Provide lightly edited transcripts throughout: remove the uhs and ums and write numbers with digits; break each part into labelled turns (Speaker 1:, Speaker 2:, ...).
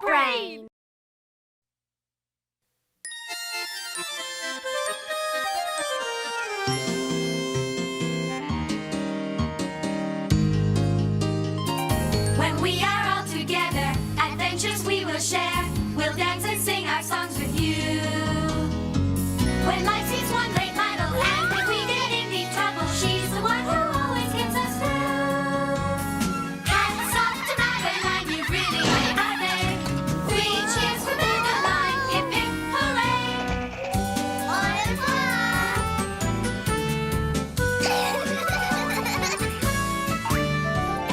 Speaker 1: WildBrain!
Speaker 2: When we are all together, adventures we will share. We'll dance and sing our songs with you. When life seems one great battle, and when we get in deep trouble, she's the one who always gets us through. Hats off to Madeline, you've really made our day. 3 cheers for Madeline, hip hip hooray! Au revoir!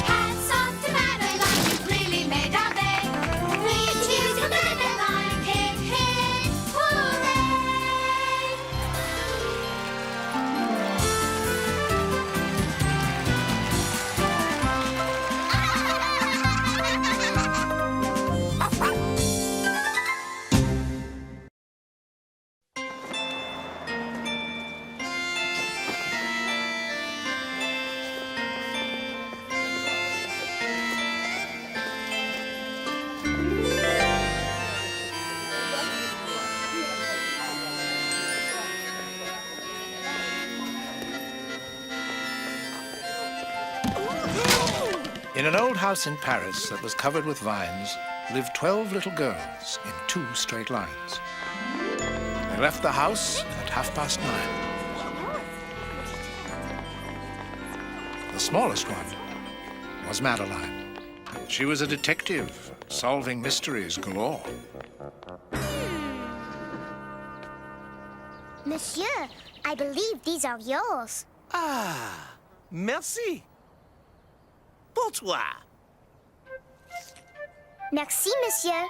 Speaker 2: Hats off to Madeline, you've really made our day. 3 cheers for Madeline, hip hip hooray!
Speaker 3: In an old house in Paris that was covered with vines lived 12 little girls in 2 straight lines. They left the house at 9:30. The smallest one was Madeline. She was a detective, solving mysteries galore.
Speaker 4: Monsieur, I believe these are yours.
Speaker 5: Ah, merci. Pour toi.
Speaker 4: Merci, monsieur.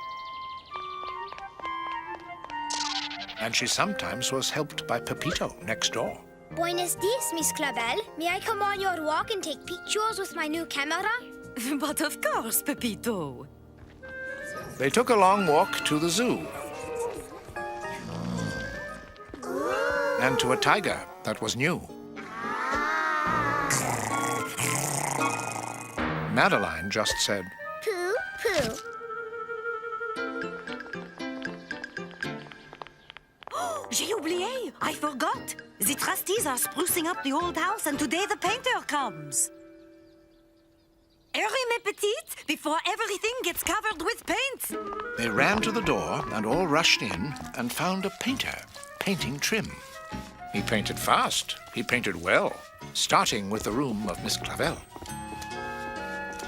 Speaker 3: And she sometimes was helped by Pepito next door.
Speaker 6: Buenos dias, Miss Clavel. May I come on your walk and take pictures with my new camera?
Speaker 1: But of course, Pepito.
Speaker 3: They took a long walk to the zoo. And to a tiger that was new. Madeline just said,
Speaker 4: Pooh, pooh.
Speaker 1: J'ai oublié! I forgot! The trustees are sprucing up the old house, and today the painter comes. Hurry, mes petites, before everything gets covered with paint!
Speaker 3: They ran to the door and all rushed in and found a painter painting trim. He painted fast. He painted well, starting with the room of Miss Clavel.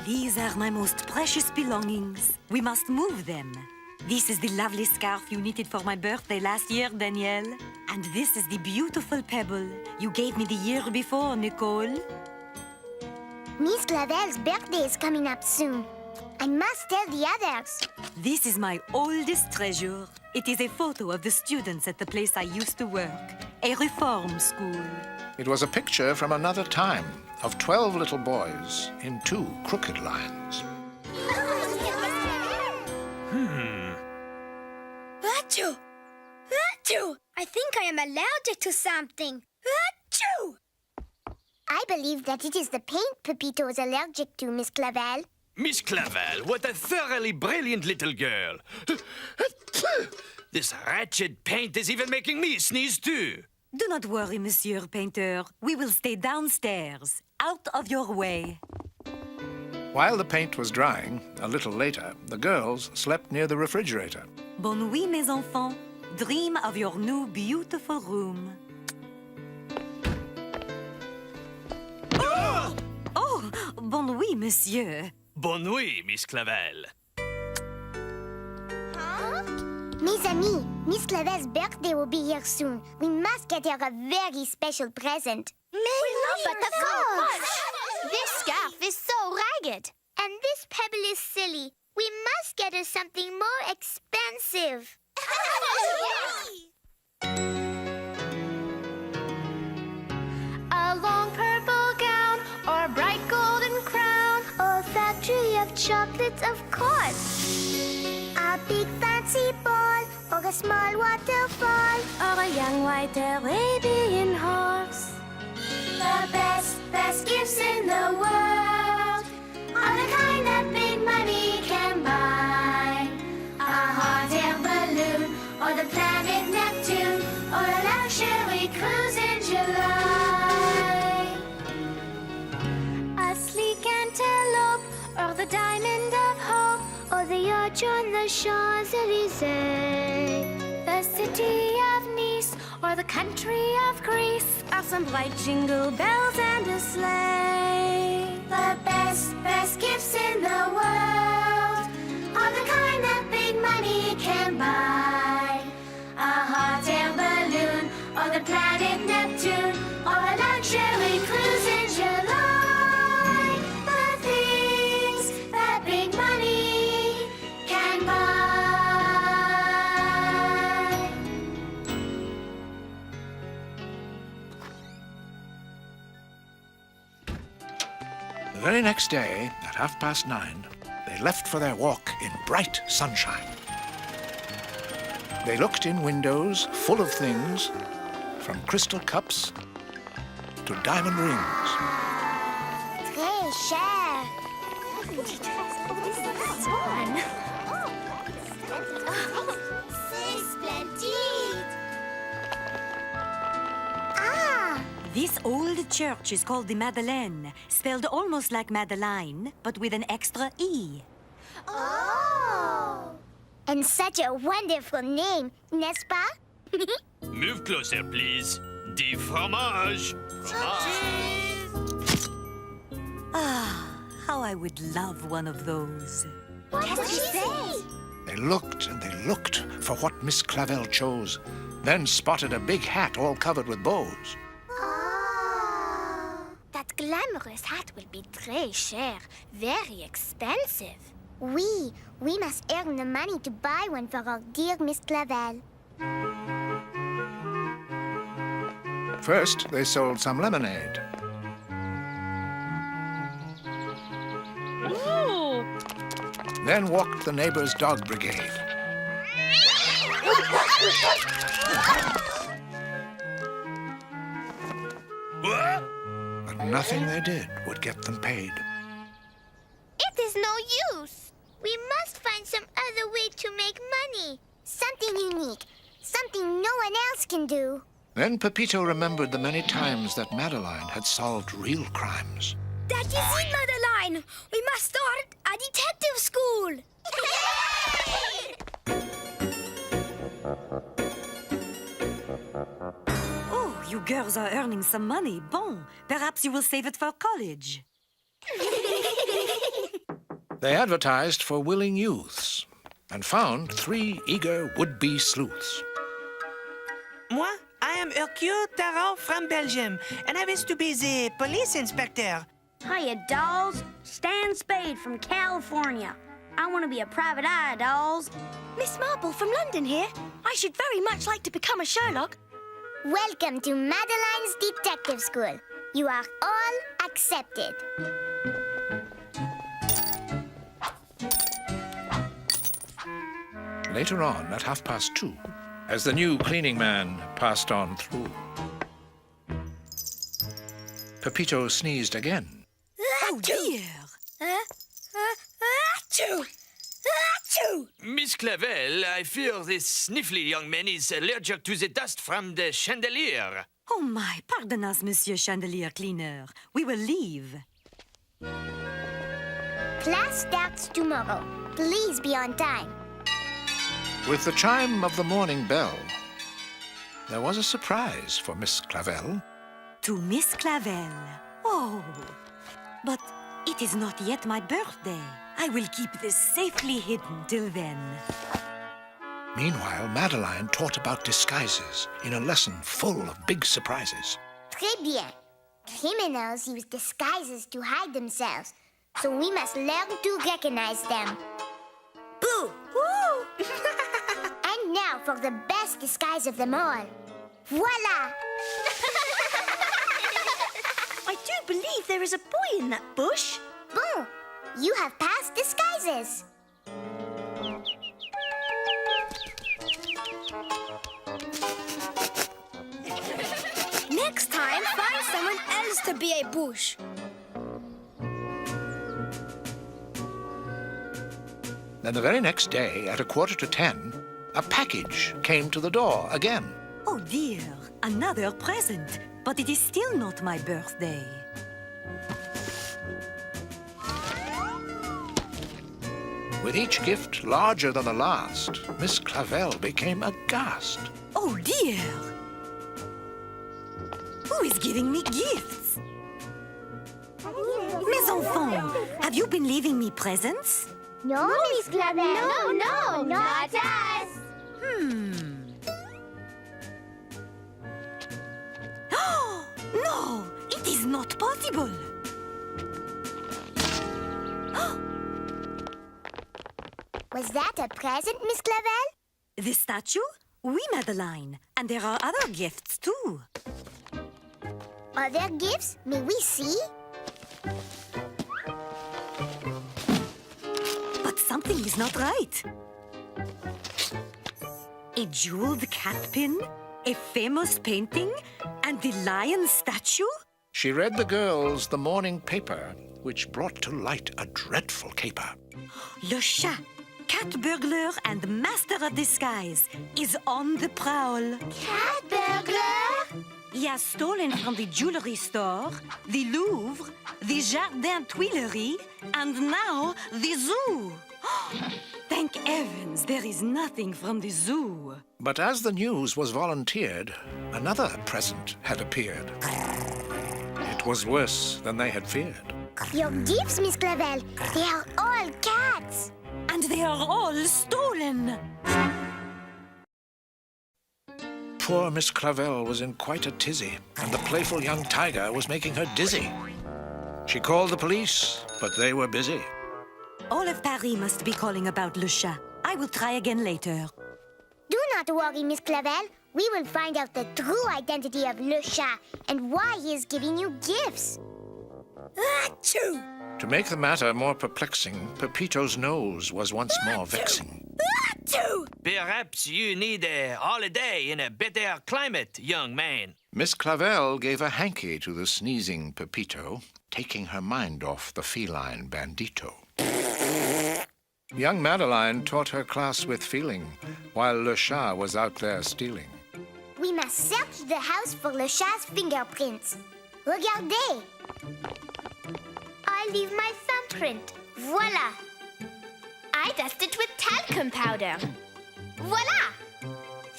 Speaker 1: These are my most precious belongings. We must move them. This is the lovely scarf you knitted for my birthday last year, Danielle. And this is the beautiful pebble you gave me the year before, Nicole.
Speaker 4: Miss Clavel's birthday is coming up soon. I must tell the others.
Speaker 1: This is my oldest treasure. It is a photo of the students at the place I used to work, a reform school.
Speaker 3: It was a picture from another time of 12 little boys in 2 crooked lines.
Speaker 6: Achoo! Achoo! I think I am allergic to something. Achoo!
Speaker 4: I believe that it is the paint Pepito is allergic to, Miss Clavel.
Speaker 5: Miss Clavel, what a thoroughly brilliant little girl. This wretched paint is even making me sneeze too.
Speaker 1: Do not worry, Monsieur Painter. We will stay downstairs, out of your way.
Speaker 3: While the paint was drying, a little later, the girls slept near the refrigerator.
Speaker 1: Bonne nuit, mes enfants. Dream of your new beautiful room. Oh, bonne nuit, monsieur.
Speaker 5: Bonne nuit, Miss Clavel.
Speaker 4: Mes amis, Miss Clavel's birthday will be here soon. We must get her a very special present.
Speaker 6: But of course!
Speaker 4: This scarf is so ragged. And this pebble is silly. We must get her something more expensive.
Speaker 2: A long purple gown or a bright golden crown,
Speaker 4: Or a factory of chocolates, of course. A big fancy ball or a small waterfall.
Speaker 2: or a young white Arabian horse.
Speaker 4: The best gifts in the world are the kind that big money can buy. church on the Champs-Élysées,
Speaker 2: The city of Nice or the country of Greece are some bright jingle bells and a sleigh.
Speaker 4: the best gifts in the world are the kind that big money can buy.
Speaker 2: A hot air balloon or the planet Neptune or a luxury cruise in July.
Speaker 4: The things that big money can buy.
Speaker 3: The very next day, at 9:30, they left for their walk in bright sunshine. They looked in windows full of things, from crystal cups to diamond rings.
Speaker 4: Très cher. C'est splendide. Ah,
Speaker 1: This old church is called the Madeleine, spelled almost like Madeline, but with an extra E.
Speaker 4: oh. And such a wonderful name, n'est-ce pas?
Speaker 5: Move closer, please. Du fromage.
Speaker 1: How I would love one of those.
Speaker 4: What did she say?
Speaker 3: They looked and they looked for what Miss Clavel chose, then spotted a big hat all covered with bows.
Speaker 4: Oh. That glamorous hat will be très cher, very expensive. We must earn the money to buy one for our dear Miss Clavel.
Speaker 3: First, they sold some lemonade. Then walked the neighbor's dog brigade.
Speaker 5: What?
Speaker 3: But nothing they did would get them paid.
Speaker 4: It is no use. We must find some other way to make money. Something unique. Something no one else can do.
Speaker 3: Then Pepito remembered the many times that Madeline had solved real crimes.
Speaker 6: That is it, Madeline. We must start a detective school.
Speaker 1: Oh, you girls are earning some money. Bon, perhaps you will save it for college.
Speaker 3: They advertised for willing youths and found 3 eager would-be sleuths.
Speaker 7: Moi, I am Hercule Tarot from Belgium, and I wish to be the police inspector.
Speaker 8: Hiya, dolls. Stan Spade from California. I want to be a private eye, dolls.
Speaker 6: Miss Marple from London here. I should very much like to become a Sherlock.
Speaker 4: Welcome to Madeline's Detective School. You are all accepted.
Speaker 3: Later on, at 2:30, as the new cleaning man passed on through, Pepito sneezed again.
Speaker 1: Oh, dear.
Speaker 6: Achoo! Achoo!
Speaker 5: Miss Clavel, I fear this sniffly young man is allergic to the dust from the chandelier.
Speaker 1: Oh, my, pardon us, Monsieur Chandelier Cleaner. We will leave.
Speaker 4: Class starts tomorrow. Please be on time.
Speaker 3: With the chime of the morning bell, there was a surprise for Miss Clavel.
Speaker 1: To Miss Clavel. Oh, but it is not yet my birthday. I will keep this safely hidden till then.
Speaker 3: Meanwhile, Madeline taught about disguises in a lesson full of big surprises.
Speaker 4: Très bien. Criminals use disguises to hide themselves, so we must learn to recognize them.
Speaker 6: Boo! Woo!
Speaker 4: And now for the best disguise of them all. Voila!
Speaker 6: I do believe there is a boy in that bush.
Speaker 4: Bon, you have passed disguises.
Speaker 6: Next time, find someone else to be a bush.
Speaker 3: Then the very next day, at 9:45, a package came to the door again.
Speaker 1: Oh, dear. Another present. But it is still not my birthday.
Speaker 3: With each gift larger than the last, Miss Clavel became aghast.
Speaker 1: Oh dear! Who is giving me gifts? Mes enfants, have you been leaving me presents?
Speaker 4: No, Miss Clavel. No, not us.
Speaker 1: No, it is not possible.
Speaker 4: Was that a present, Miss Clavel?
Speaker 1: The statue? Oui, Madeline. And there are other gifts, too.
Speaker 4: Other gifts? May we see?
Speaker 1: But something is not right. A jeweled cat pin, a famous painting, and the lion statue?
Speaker 3: She read the girls the morning paper, which brought to light a dreadful caper.
Speaker 1: Le chat, cat burglar and master of disguise, is on the prowl.
Speaker 4: Cat burglar?
Speaker 1: He has stolen from the jewelry store, the Louvre, the Jardin Tuileries, and now the zoo. Thank heavens there is nothing from the zoo.
Speaker 3: But as the news was volunteered, another present had appeared. It was worse than they had feared.
Speaker 4: Your gifts, Miss Clavel, they are all cats.
Speaker 1: And they are all stolen.
Speaker 3: Poor Miss Clavel was in quite a tizzy, and the playful young tiger was making her dizzy. She called the police, but they were busy.
Speaker 1: All of Paris must be calling about Le Chat. I will try again later.
Speaker 4: Do not worry, Miss Clavel. We will find out the true identity of Le Chat and why he is giving you gifts.
Speaker 8: Achoo!
Speaker 3: To make the matter more perplexing, Pepito's nose was once more vexing.
Speaker 8: Achoo!
Speaker 5: Perhaps you need a holiday in a better climate, young man.
Speaker 3: Miss Clavel gave a hanky to the sneezing Pepito, taking her mind off the feline bandito. Young Madeline taught her class with feeling, while Le Chat was out there stealing.
Speaker 4: We must search the house for Le Chat's fingerprints. Regardez! I leave my thumbprint. Voila! I dust it with talcum powder. Voila!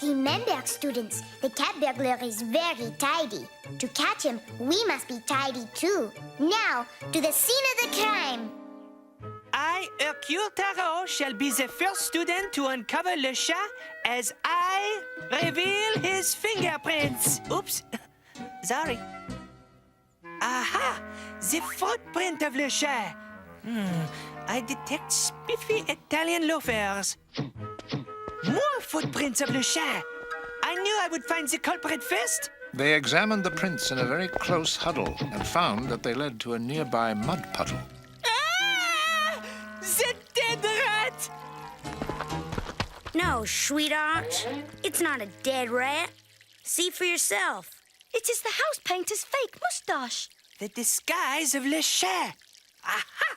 Speaker 4: Remember, students, the cat burglar is very tidy. To catch him, we must be tidy too. Now, to the scene of the crime.
Speaker 7: I, Hercule Tarot, shall be the first student to uncover Le Chat as I reveal his fingerprints. Oops. Sorry. Aha! The footprint of Le Chat. I detect spiffy Italian loafers. More footprints of Le Chat. I knew I would find the culprit first.
Speaker 3: They examined the prints in a very close huddle and found that they led to a nearby mud puddle.
Speaker 7: Ah! The dead rat!
Speaker 8: No, sweetheart. It's not a dead rat. See for yourself. It is the house painter's fake mustache.
Speaker 7: The disguise of Le Chat. Aha!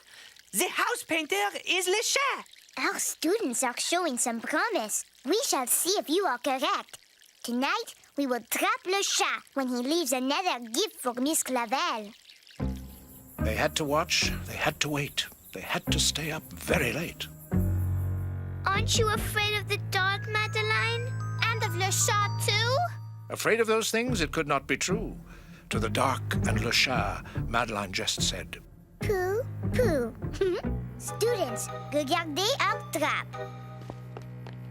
Speaker 7: The house painter is Le Chat.
Speaker 4: Our students are showing some promise. We shall see if you are correct. Tonight, we will trap Le Chat when he leaves another gift for Miss Clavel.
Speaker 3: They had to watch, they had to wait, they had to stay up very late.
Speaker 4: Aren't you afraid of the dark, Madeline? And of Le Chat, too?
Speaker 3: Afraid of those things, it could not be true. To the dark and Le Chat, Madeline just said,
Speaker 4: Pooh, pooh. Students, regardez our trap.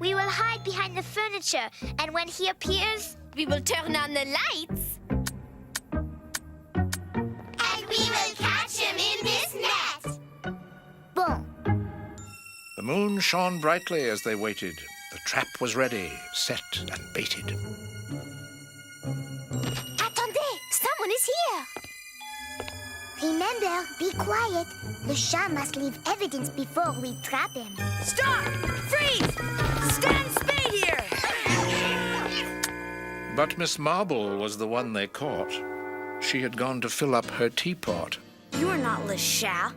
Speaker 4: We will hide behind the furniture, and when he appears, we will turn on the lights. And we will catch him in this net. Bon.
Speaker 3: The moon shone brightly as they waited. The trap was ready, set and baited.
Speaker 4: Attendez, someone is here. Remember, be quiet. Le Chat must leave evidence before we trap him.
Speaker 8: Stop! Freeze! Stand spade here!
Speaker 3: But Miss Marble was the one they caught. She had gone to fill up her teapot.
Speaker 8: You're not Le Chat.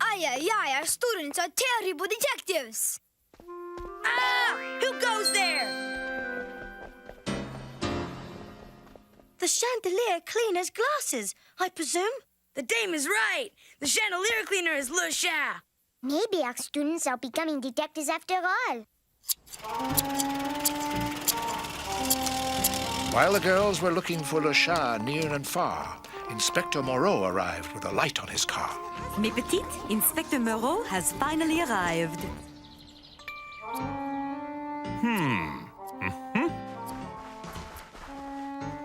Speaker 8: Aye, our students are terrible detectives. Ah! Who goes there? The chandelier cleaner's glasses, I presume. The dame is right. The chandelier cleaner is Le Chat.
Speaker 4: Maybe our students are becoming detectives after all.
Speaker 3: While the girls were looking for Le Chat near and far, Inspector Moreau arrived with a light on his car.
Speaker 1: Mes petites, Inspector Moreau has finally arrived.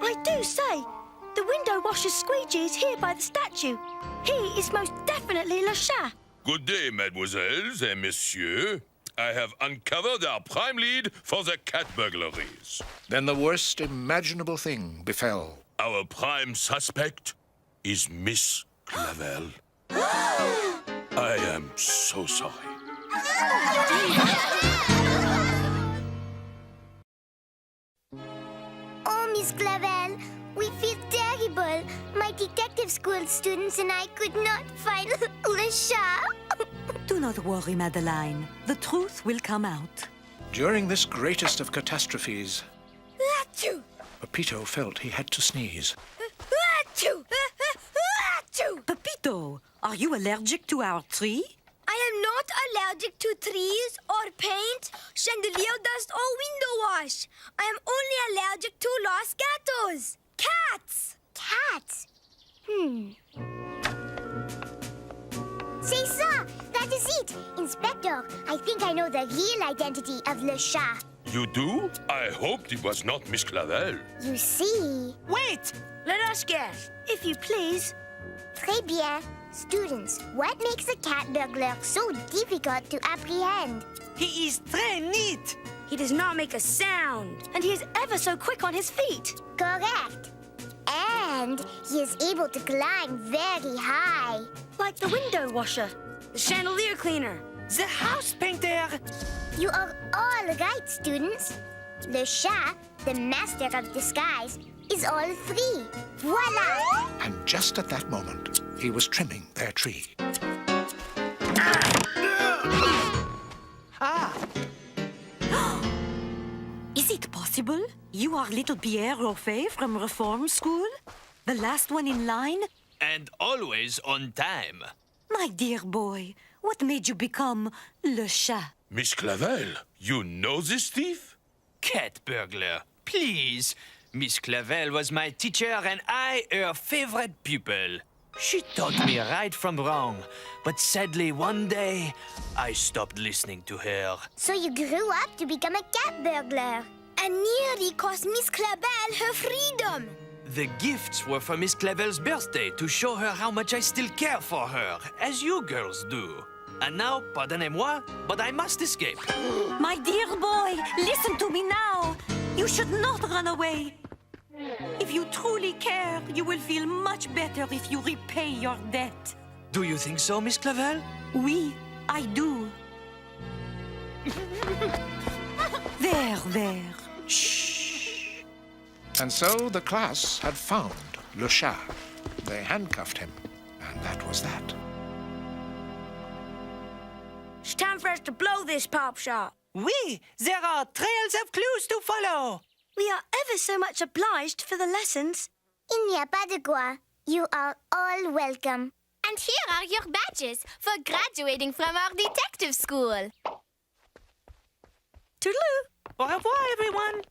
Speaker 8: I do say, the window washer's squeegee is here by the statue. He is most definitely Le Chat.
Speaker 9: Good day, mademoiselles and messieurs. I have uncovered our prime lead for the cat burglaries.
Speaker 3: Then the worst imaginable thing befell.
Speaker 9: Our prime suspect is Miss Clavel. I am so sorry.
Speaker 4: Oh, Miss Clavel, we feel terrible. My detective school students and I could not find Le Chat.
Speaker 1: Do not worry, Madeline. The truth will come out.
Speaker 3: During this greatest of catastrophes,
Speaker 8: Achoo!
Speaker 3: Pepito felt he had to sneeze.
Speaker 8: Achoo! Achoo!
Speaker 1: Pepito, are you allergic to our tree?
Speaker 6: I am not allergic to trees or paint, chandelier dust or window wash. I am only allergic to los gatos, cats.
Speaker 4: Cats? C'est ça! That is it! Inspector, I think I know the real identity of Le Chat.
Speaker 9: You do? I hoped it was not Miss Clavel.
Speaker 4: You see...
Speaker 7: Wait!
Speaker 8: Let us guess, if you please.
Speaker 4: Très bien. Students, what makes a cat burglar so difficult to apprehend?
Speaker 7: He is très neat.
Speaker 8: He does not make a sound.
Speaker 1: And he is ever so quick on his feet.
Speaker 4: Correct. And he is able to climb very high.
Speaker 8: Like the window washer, the chandelier cleaner.
Speaker 7: The house painter.
Speaker 4: You are all right, students. Le Chat, the master of disguise, is all three. Voila!
Speaker 3: And just at that moment, he was trimming their tree.
Speaker 1: Is it possible? You are little Pierre Roffet from Reform School? The last one in line?
Speaker 5: And always on time.
Speaker 1: My dear boy, what made you become Le Chat?
Speaker 9: Miss Clavel, you know this thief?
Speaker 5: Cat burglar, please. Miss Clavel was my teacher and I her favorite pupil. She taught me right from wrong, but sadly one day I stopped listening to her.
Speaker 4: So you grew up to become a cat burglar.
Speaker 6: And nearly cost Miss Clavel her freedom.
Speaker 5: The gifts were for Miss Clavel's birthday to show her how much I still care for her, as you girls do. And now, pardonnez-moi, but I must escape.
Speaker 1: My dear boy, listen to me now. You should not run away. If you truly care, you will feel much better if you repay your debt.
Speaker 5: Do you think so, Miss Clavel?
Speaker 1: Oui, I do. There. Shh.
Speaker 3: And so the class had found Le Chat. They handcuffed him, and that was that.
Speaker 8: It's time for us to blow this pop shop.
Speaker 7: Oui, there are trails of clues to follow.
Speaker 8: We are ever so much obliged for the lessons.
Speaker 4: Il n'y a pas de quoi. You are all welcome.
Speaker 2: And here are your badges for graduating from our detective school.
Speaker 8: Toodaloo.
Speaker 7: Au revoir, everyone.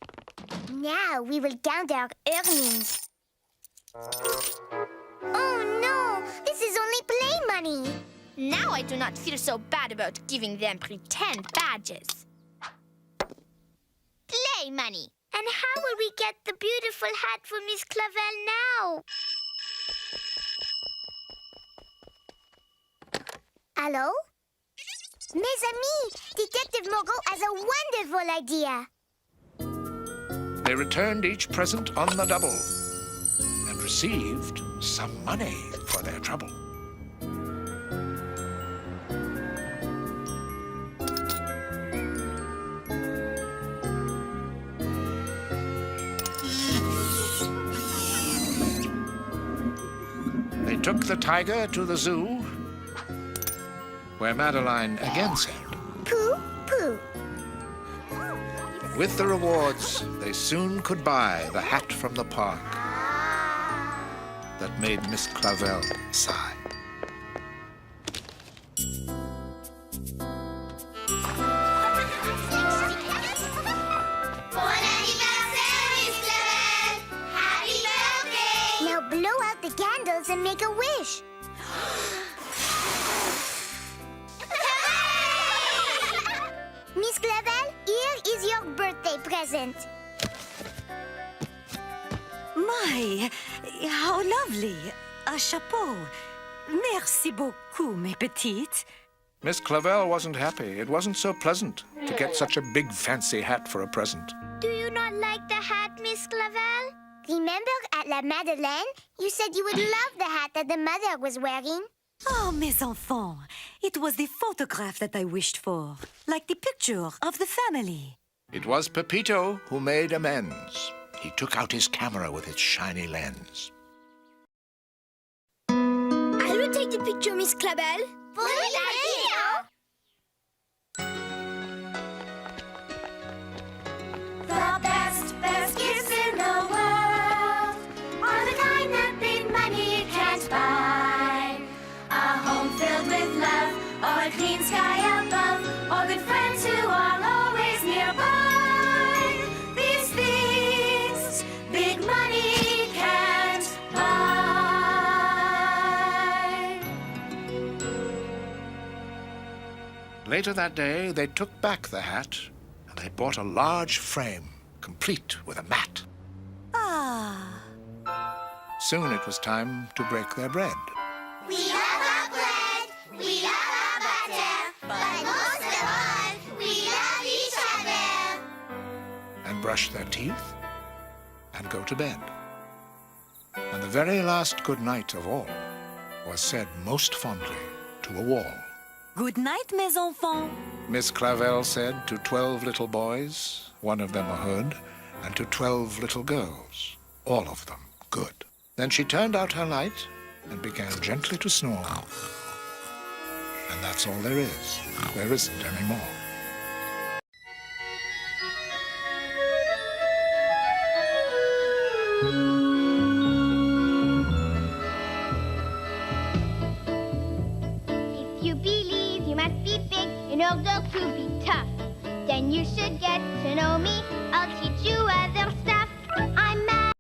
Speaker 4: Now we will count our earnings. Oh no! This is only play money.
Speaker 2: Now I do not feel so bad about giving them pretend badges. Play money.
Speaker 4: And how will we get the beautiful hat for Miss Clavel now? Hello? Mes amis, Detective Moreau has a wonderful idea.
Speaker 3: They returned each present on the double and received some money for their trouble. They took the tiger to the zoo, where Madeline again said,
Speaker 4: Pooh, pooh.
Speaker 3: with the rewards, they soon could buy the hat from the park that made Miss Clavel sigh.
Speaker 4: and make a wish. Miss Clavel, here is your birthday present.
Speaker 1: My, how lovely. A chapeau. Merci beaucoup, mes petites.
Speaker 3: Miss Clavel wasn't happy. It wasn't so pleasant to get such a big fancy hat for a present.
Speaker 4: Do you not like the hat, Miss Clavel? Remember at La Madeline, you said you would love the hat that the mother was wearing?
Speaker 1: Oh, mes enfants, it was the photograph that I wished for, like the picture of the family.
Speaker 3: It was Pepito who made amends. He took out his camera with its shiny lens.
Speaker 6: I will take the picture, Miss Clavel.
Speaker 4: Good idea!
Speaker 2: The best gifts in the world are the kind that big money can't buy. A home filled with love, or a clean sky above, or good friends who are always nearby. These things big money can't buy.
Speaker 3: Later that day, they took back the hat and they bought a large frame, complete with a mat.
Speaker 1: Ah,
Speaker 3: Soon it was time to break their bread.
Speaker 4: We love our bread, we love our butter, but most of all, we love each other.
Speaker 3: And brush their teeth and go to bed. And the very last good night of all was said most fondly to a wall.
Speaker 1: good night, mes enfants.
Speaker 3: Miss Clavel said to 12 little boys, one of them a hood, and to 12 little girls, all of them good. Then she turned out her light and began gently to snore. And that's all there is. There isn't any more.
Speaker 4: If you believe you must be big in order to be tough, then you should get to know me. I'll teach you other